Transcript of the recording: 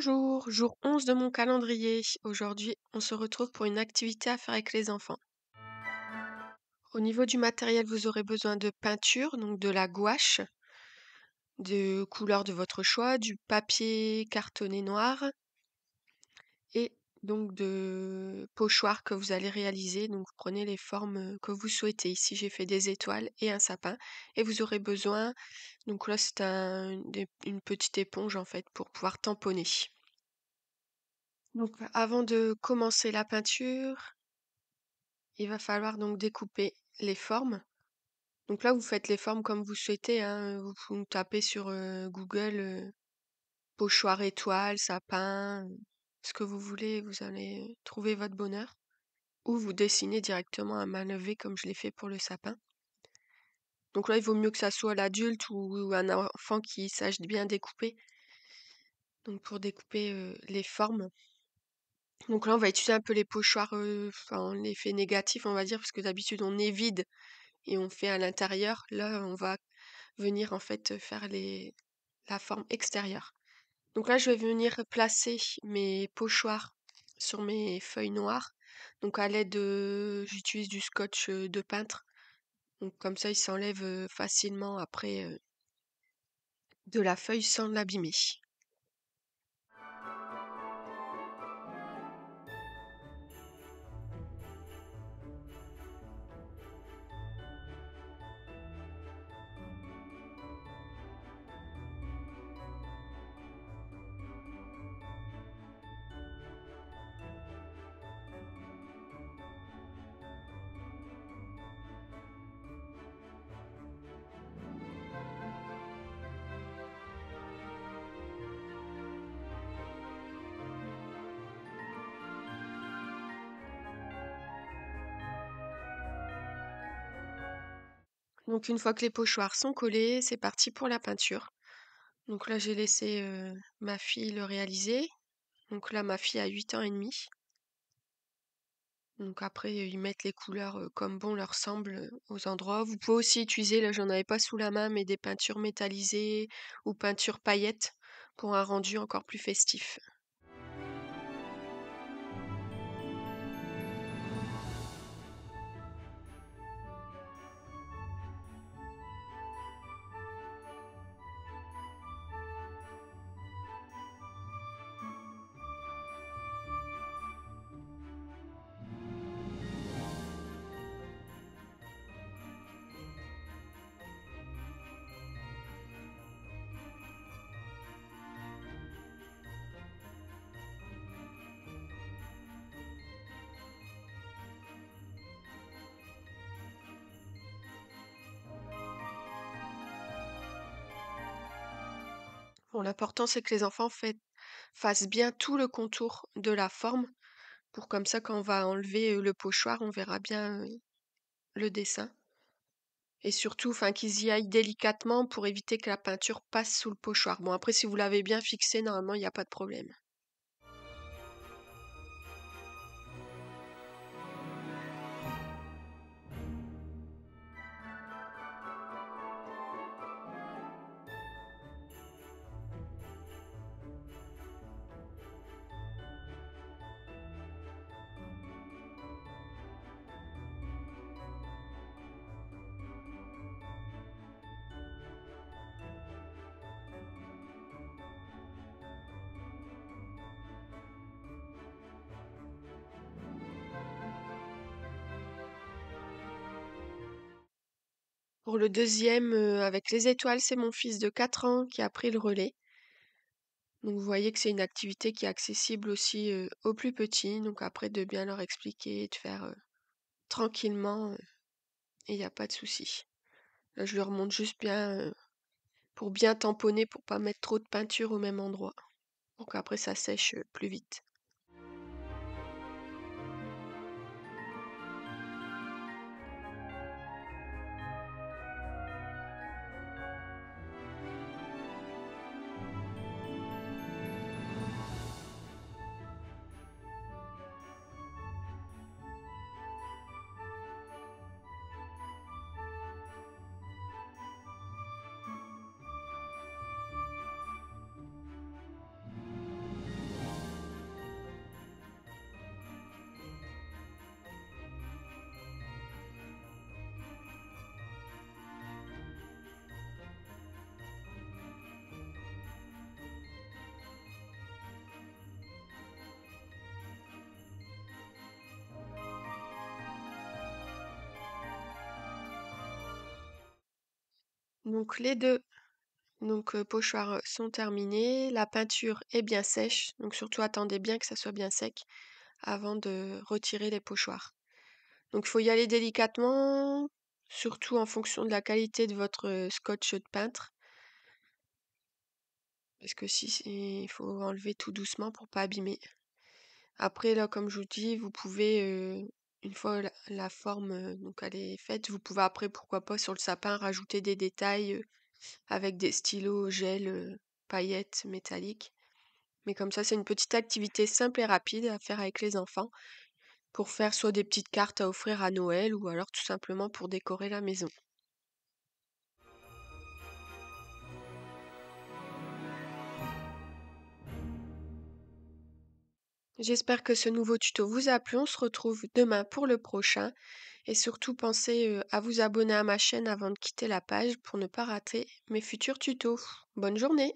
Bonjour, jour 11 de mon calendrier. Aujourd'hui, on se retrouve pour une activité à faire avec les enfants. Au niveau du matériel, vous aurez besoin de peinture, donc de la gouache, de couleur de votre choix, du papier cartonné noir et donc de pochoirs que vous allez réaliser. Donc vous prenez les formes que vous souhaitez. Ici, j'ai fait des étoiles et un sapin. Et vous aurez besoin, donc là, c'est une petite éponge en fait pour pouvoir tamponner. Donc avant de commencer la peinture, il va falloir donc découper les formes. Donc là, vous faites les formes comme vous souhaitez, hein. Vous tapez sur Google pochoir étoile, sapin, ce que vous voulez, vous allez trouver votre bonheur. Ou vous dessinez directement à main levée comme je l'ai fait pour le sapin. Donc là, il vaut mieux que ça soit l'adulte ou un enfant qui sache bien découper. Donc pour découper les formes. Donc là, on va utiliser un peu les pochoirs, enfin l'effet négatif, on va dire, parce que d'habitude on est vide et on fait à l'intérieur. Là, on va venir en fait faire la forme extérieure. Donc là, je vais venir placer mes pochoirs sur mes feuilles noires. Donc à l'aide j'utilise du scotch de peintre. Donc comme ça, il s'enlève facilement après de la feuille sans l'abîmer. Donc une fois que les pochoirs sont collés, c'est parti pour la peinture. Donc là, j'ai laissé ma fille le réaliser. Donc là, ma fille a 8 ans et demi. Donc après, ils mettent les couleurs comme bon leur semble aux endroits. Vous pouvez aussi utiliser, là j'en avais pas sous la main, mais des peintures métallisées ou peintures paillettes pour un rendu encore plus festif. Bon, l'important c'est que les enfants fassent bien tout le contour de la forme pour comme ça quand on va enlever le pochoir, on verra bien le dessin. Et surtout, enfin, qu'ils y aillent délicatement pour éviter que la peinture passe sous le pochoir. Bon, après, si vous l'avez bien fixé, normalement, il n'y a pas de problème. Pour le deuxième, avec les étoiles, c'est mon fils de 4 ans qui a pris le relais. Donc vous voyez que c'est une activité qui est accessible aussi aux plus petits. Donc après, de bien leur expliquer, de faire tranquillement, et il n'y a pas de souci. Là, je leur montre juste bien pour bien tamponner, pour pas mettre trop de peinture au même endroit. Donc après, ça sèche plus vite. Donc les 2 pochoirs, sont terminés. La peinture est bien sèche, donc surtout attendez bien que ça soit bien sec avant de retirer les pochoirs. Donc il faut y aller délicatement, surtout en fonction de la qualité de votre, scotch de peintre. Parce que si il faut enlever tout doucement pour pas abîmer. Après là, comme je vous dis, vous pouvez, une fois la forme, donc elle est faite, vous pouvez après, pourquoi pas, sur le sapin, rajouter des détails, avec des stylos gel, paillettes métalliques. Mais comme ça, c'est une petite activité simple et rapide à faire avec les enfants pour faire soit des petites cartes à offrir à Noël ou alors tout simplement pour décorer la maison. J'espère que ce nouveau tuto vous a plu. On se retrouve demain pour le prochain. Et surtout, pensez à vous abonner à ma chaîne avant de quitter la page pour ne pas rater mes futurs tutos. Bonne journée!